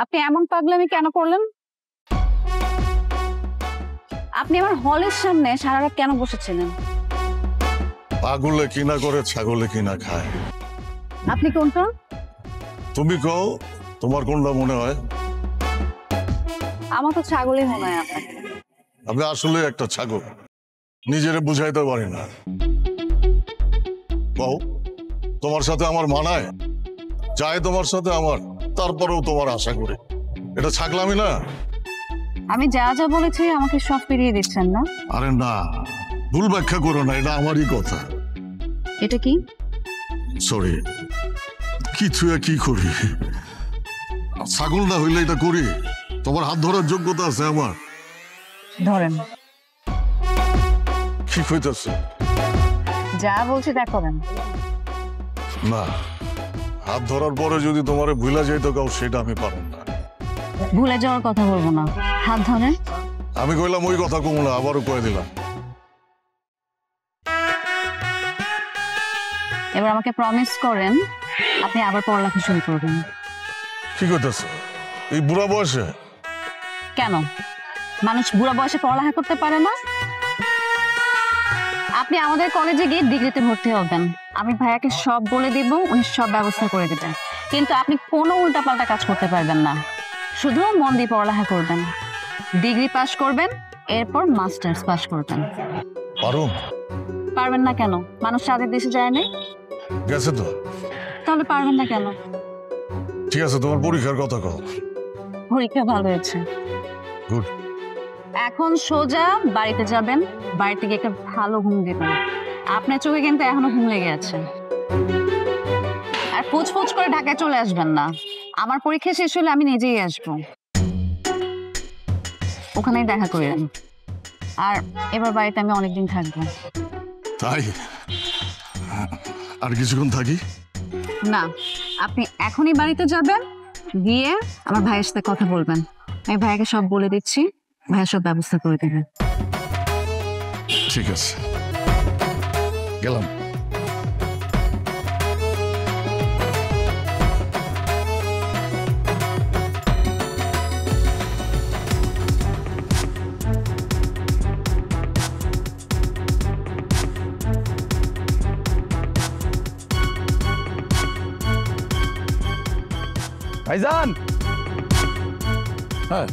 আপনি এমন পাগলামি কেন করলেন? আপনি আমার হলের সামনে সারা রাত কেন বসেছিলেন? পাগলে কিনা করে ছাগলে কিনা খায়। আপনি কোনটা? তুমি কও তোমার কোনটা মনে হয়? আমার তো ছাগলই মনে হয় আপনাকে। আমি আসলে একটা ছাগল, নিজেরে বুঝাইতে পারি না। কও তোমার সাথে আমার মানায়? চাই তোমার সাথে আমার, তারপরেও তোমার আশা করি। এটা ছাগলামি না? আমি যা যা বলেছি আমাকে সব ফিরিয়ে দিচ্ছেন না? আরে না, ভুল ব্যাখ্যা করো না, এটা আমারই কথা। এটা কি? সরি, কিছু কি করি? ছাগল না হইলে এটা করি? তোমার হাত ধরার যোগ্যতা আছে আমার? ধরেন। কি হইতেছে? যা বলছি তা করেন। না, হাত ধরার পরে যদি তোমারে ভুলা যাইতো কাউ, সেটা আমি পারব না। ভুলে যাওয়ার কথা বলবো না, হাত ধরেন। আমি কইলাম ওই কথা কমু না, আবারও কয়ে দিলাম। এবার আমাকে প্রমিস করেন আপনি আবার পড়ালেখা শুরু করবেন। কি করতেছে এই বুড়া বয়সে? কেন মানুষ বুড়া বয়সে পড়ালেখা করতে পারে না? আপনি আমাদের কলেজে গিয়ে ডিগ্রিতে ভর্তি হবেন, আমি ভাইয়াকে সব বলে দিব, উনি সব ব্যবস্থা করে দেবেন। কিন্তু আপনি কোনো উল্টাপাল্টা কাজ করতে পারবেন না, শুধু মন দিয়ে পড়ালেখা করবেন। ডিগ্রি পাস করবেন, এরপর মাস্টার্স পাস করবেন। পারুম? পারবেন না কেন? মানুষ স্বাদের দেশে যায় না? গেছে তো। তাহলে পারবেন না কেন? ঠিক আছে, তোমার পরীক্ষার কথা কও। পরীক্ষা ভালো হয়েছে। গুড। এখন সোজা বাড়িতে যাবেন, বাড়িতে গিয়ে একটা ভালো ঘুম দিবেন। আপনার চোখে কিন্তু এখনো ঘুম লেগে আছে। আর ফুচফুচ করে ঢাকায় চলে আসবেন না, আমার পরীক্ষা শেষ হলে আমি নিজেই আসবো, ওখানেই দেখা করেন। আর এবার বাড়িতে আমি অনেকদিন থাকবো। তাই? আর কিছুক্ষণ থাকি? না, আপনি এখনই বাড়িতে যাবেন, গিয়ে আমার ভাইয়ের সাথে কথা বলবেন। আমি ভাইয়াকে সব বলে দিচ্ছি, ভাইয়া সব ব্যবস্থা করে দেবেন। ঠিক আছে, গেলাম। ভাইজান, হ্যাঁ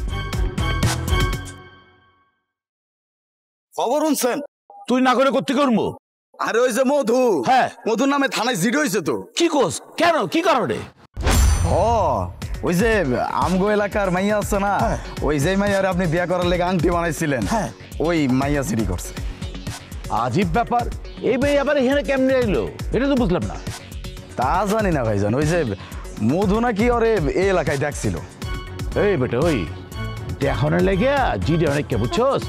খবর শুনছেন? তুই না করে করতে করবো? আরে ওই যে মধু, হ্যাঁ, মধুর নামে থানায় জিডি হয়েছে তো। কি কোস? কেন, কি কারণে? ও ওই যে আমগো এলাকার মাইয়া আছে না, ওই যে মাইয়ার আপনি বিয়ে করার লেগে আংটি বানাইছিলেন, হ্যাঁ, ওই মাইয়া জিডি করছে। আজীব ব্যাপার, এই মেয়ে আবার এখানে কেমনে এলো এটা তো বুঝলাম না। তা জানি না ভাইজান, ওই যে মধু নাকি ওরে এই এলাকায় দেখছিল। এই বেটা, ওই দেখানোর লেগে জিডি অনেককে, বুঝছোস?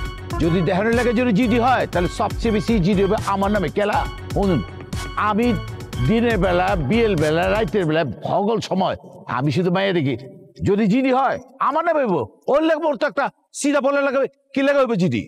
যদি দেখানোর লেগে যদি জিডি হয় তাহলে সবচেয়ে বেশি জিডি হবে আমার নামে। কেলা শুনুন, আমি দিনের বেলা, বিয়ের বেলা, রাতের বেলা, ভগল সময় আমি শুধু মাইয়া দেখি। যদি জিডি হয় আমার নামে ওর লাগবে, ওর তো একটা সিধা বলে লাগাবে, কি লাগাবে জিডি।